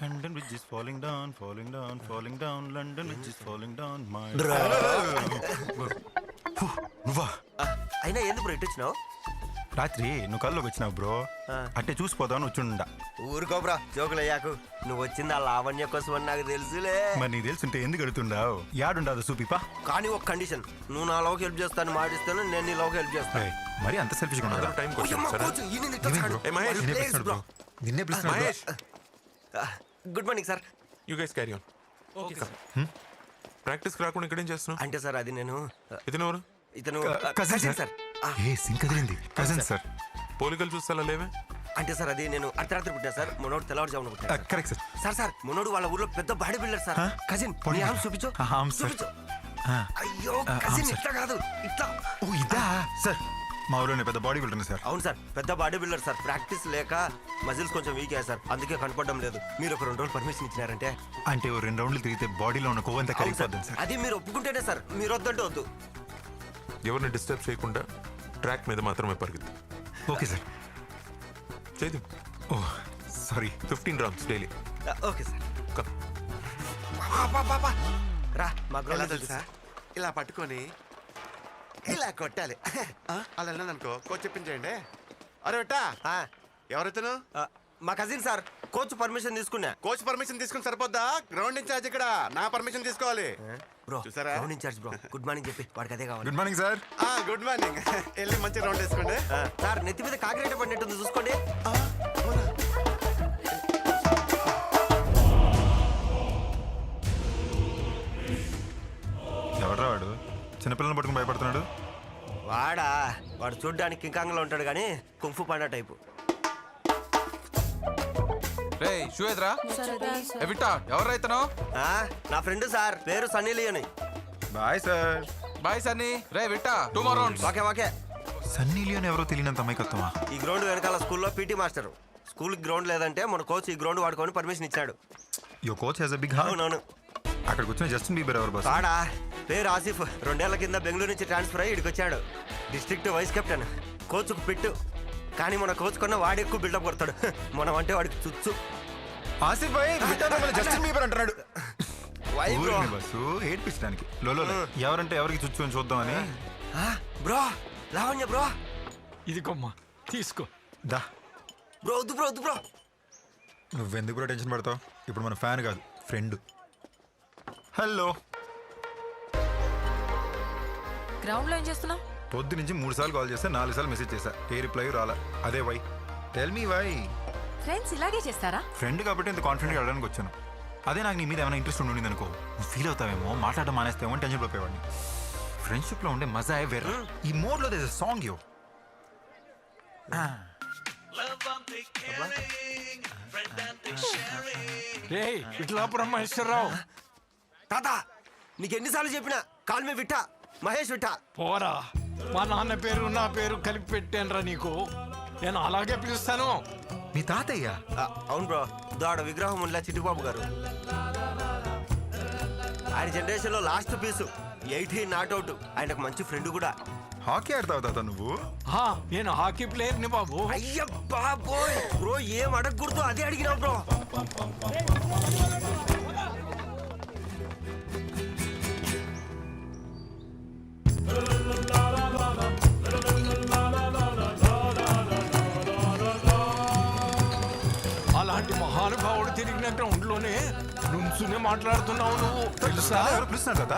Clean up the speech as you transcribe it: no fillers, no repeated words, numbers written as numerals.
London Bridge is falling down, falling down, falling down. London Bridge is falling down. My నువ్వా అయినా ఎందుకు bro ఇటు వచ్చినావు? రాత్రి నువ్వు కల్లోకి వచ్చినావు బ్రో. అంటే చూసిపోదామని వచ్చిండా. ఊరుకో బ్రో, జోకులు అయ్యాకు. నువ్వు వచ్చింది ఆ లావణ్య కోసం అని నాకు తెలుసులే. మరి నీకు తెలుసుంటే ఎందుకు అడుగుతుండావు? యాడుండదు సూపిపా. కానీ ఒక కండిషన్, నువ్వు నా లోకి హెల్ప్ చేస్తాను మాటిస్తాను, నేను నీ లోకి హెల్ప్ చేస్తాను. మరి అంత సెల్ఫిష్ గా ఉన్నాడా? Good morning sir. You guys carry on. Okay sir. Practice రాకుండా ఇక్కడేం చేస్తున్నావు? అంటే సార్ అది నేను ఇతనెవరు? ఇతను కజిన్ సార్. ఏ సింక్ కదిలింది కజిన్ సార్. పోలికలు చూస్తా లేవే. అంటే సార్ అది నేను అర్ధరాత్రి పుట్టా సార్. మనోడు తెల్లవారుజామున పుట్టా. Correct sir. సార్ మనోడు వాళ్ళ ఊర్లో పెద్ద బాడీ బిల్డర్ సార్. కజిన్ చూపించు. అయ్యో కజిన్ ఇట్లా కాదు, ఇట్లా. ఓ ఇదా సార్. మా ఊళ్ళో పెద్ద బాడీ బిల్డర్ సార్. అవును సార్, పెద్ద బాడీ బిల్డర్ సార్. ప్రాక్టీస్ లేక మజిల్స్ కొంచెం వీక్ అయ్యాయి సార్, అందుకే కనపడడం లేదు. మీరు ఒక 2 రోజులు పర్మిషన్ ఇచ్చినారంటే. అంటే ఓ 2 రౌండ్లు తిరిగితే బాడీలో ఉన్న కొవ్వంతా కరిగిపోతుంది సార్. అది మీరు ఒప్పుకుంటేనే సార్, మీరు వద్దంటే వద్దు. ఎవరిని డిస్టర్బ్ చేయకుండా ట్రాక్ మీద మాత్రమే పరిగెత్తు. Okay sir. చేద్దాం. Oh sorry. 15 rounds daily. Okay sir. రా మా ఎలా తెలుసా? ఇలా పట్టుకొని ఇలా కొట్టాలి. అలా వెళ్ళాలనుకో, కోచ్ చెప్పించేయండి. అరే బెట్టా, ఎవరైతేను? మా కజిన్ సార్. కోచ్ పర్మిషన్ తీసుకున్నా. కోచ్ పర్మిషన్ తీసుకుని సరిపోద్దా? గ్రౌండ్ ఇన్ఛార్జ్ ఇక్కడ నా పర్మిషన్ తీసుకోవాలి. బ్రో చూసారా? Ground incharge bro. Good morning చెప్పి వాడికి అదే కావాలి. Good morning sir. Good morning. వెళ్ళి మంచి రౌండ్ వేసుకోండి. సార్ నెత్తి మీద కాకిరేట పడినట్టుంది, చూసుకోండి. ఎవడ్రా వాడు? చిన్నపిల్లలను పట్టుకుని భయపడుతున్నాడు. వాడు చూడ్డానికి కింకాంగ్లో ఉంటాడు కానీ కుంఫు పాండా టైపు. నా ఫ్రెండ్ సార్, పేరు Sunny Leone. Bye sir. Bye Sunny. రే విట్టా, 2 more rounds. Okay. Sunny Leone ఎవరో తెలియనంత అమాయకత్వమా? ఈ గ్రౌండ్ వెనకాల స్కూల్లో పీటీ మాస్టర్. స్కూల్ గ్రౌండ్ లేదంటే మన కోచ్ ఈ గ్రౌండ్ వాడుకొని పర్మిషన్ ఇచ్చాడు. Your coach has a big heart. అవునవును. అక్కడికి వచ్చిన జస్టిన్ బీబర్ ఎవరు బాస్? వాడా పేరు ఆసిఫ్. 2 ఏళ్ల కింద బెంగళూరు నుంచి ట్రాన్స్ఫర్ అయ్యి ఇక్కడికి వచ్చాడు. District vice captain. కోచ్కు పిట్టు. కానీ మన కోచ్ కన్నా వాడు ఎక్కువ బిల్డప్ కొడతాడు. మనం అంటే వాడికి చుచ్చు. ఆసిఫ్ భాయ్ జస్టిన్ బీబర్ అంటున్నాడు. బస్సు ఏడ్పించడానికి లోలో ఎవరంటే ఎవరికి చుచ్చు అని చూద్దామని. Bro Lavanya bro. ఇది కొమ్మ తీసుకో. దా బ్రో వద్దు బ్రో. నువ్వెందుకు కూడా టెన్షన్ పడతావు? ఇప్పుడు మన ఫ్యాన్ కాదు, ఫ్రెండ్. హలో. గ్రౌండ్ లో ఏం చేస్తున్నావు? పొద్దు నుంచి 3 సార్లు కాల్ చేస్తే 4 సార్లు మెసేజ్ చేశా. ఏ రిప్లై రాలా. అదే why? Tell me why. Friends ఇలాగే చేస్తారా? ఫ్రెండ్ కాబట్టి ఇంత కాన్ఫిడెంట్గా అడగడానికి వచ్చాను. అదే నాకు నీ మీద ఏమైనా ఇంట్రెస్ట్ ఉండింది అనుకో, నువ్వు ఫీల్ అవుతావేమో, మాట్లాడడం మానేస్తావేమో అని టెన్షన్ పడిపోయేవాడిని. ఫ్రెండ్షిప్లో ఉండే మజా వేరే. ఈ మోడ్లో దేస్ సాంగ్ యో. విట్లాపురం మహేశ్వరరావు. తాత నీకు ఎన్నిసార్లు చెప్పినా కాల్ మీ విట్టా, మహేష్ విట్టా. పోరా, మా నాన్న పేరు నా పేరు కలిపి పెట్టానురా నీకు. నేను అలాగే పిలుస్తాను. మీ తాతయ్య? అవును బ్రో, దాడ విగ్రహం ఉందా చిట్టుబాబు గారు. ఆయన జనరేషన్ లో లాస్ట్ పీసు. 18 నాట్అవుట్. ఆయనకు మంచి ఫ్రెండ్ కూడా. హాకీ ఆడతావు తాత నువ్వు? నేను హాకీ ప్లేయర్ ని బాబు. అయ్య బాబోయ్ బ్రో, ఏం అడగకూడదు అదే అడిగినావు బ్రో. అలాంటి మహానుభావుడు తిరిగిన గ్రౌండ్ లోనే నుంచునే మాట్లాడుతున్నావు నువ్వు, తెలుసా? ఎవరు పిలుస్తున్నారు తాత?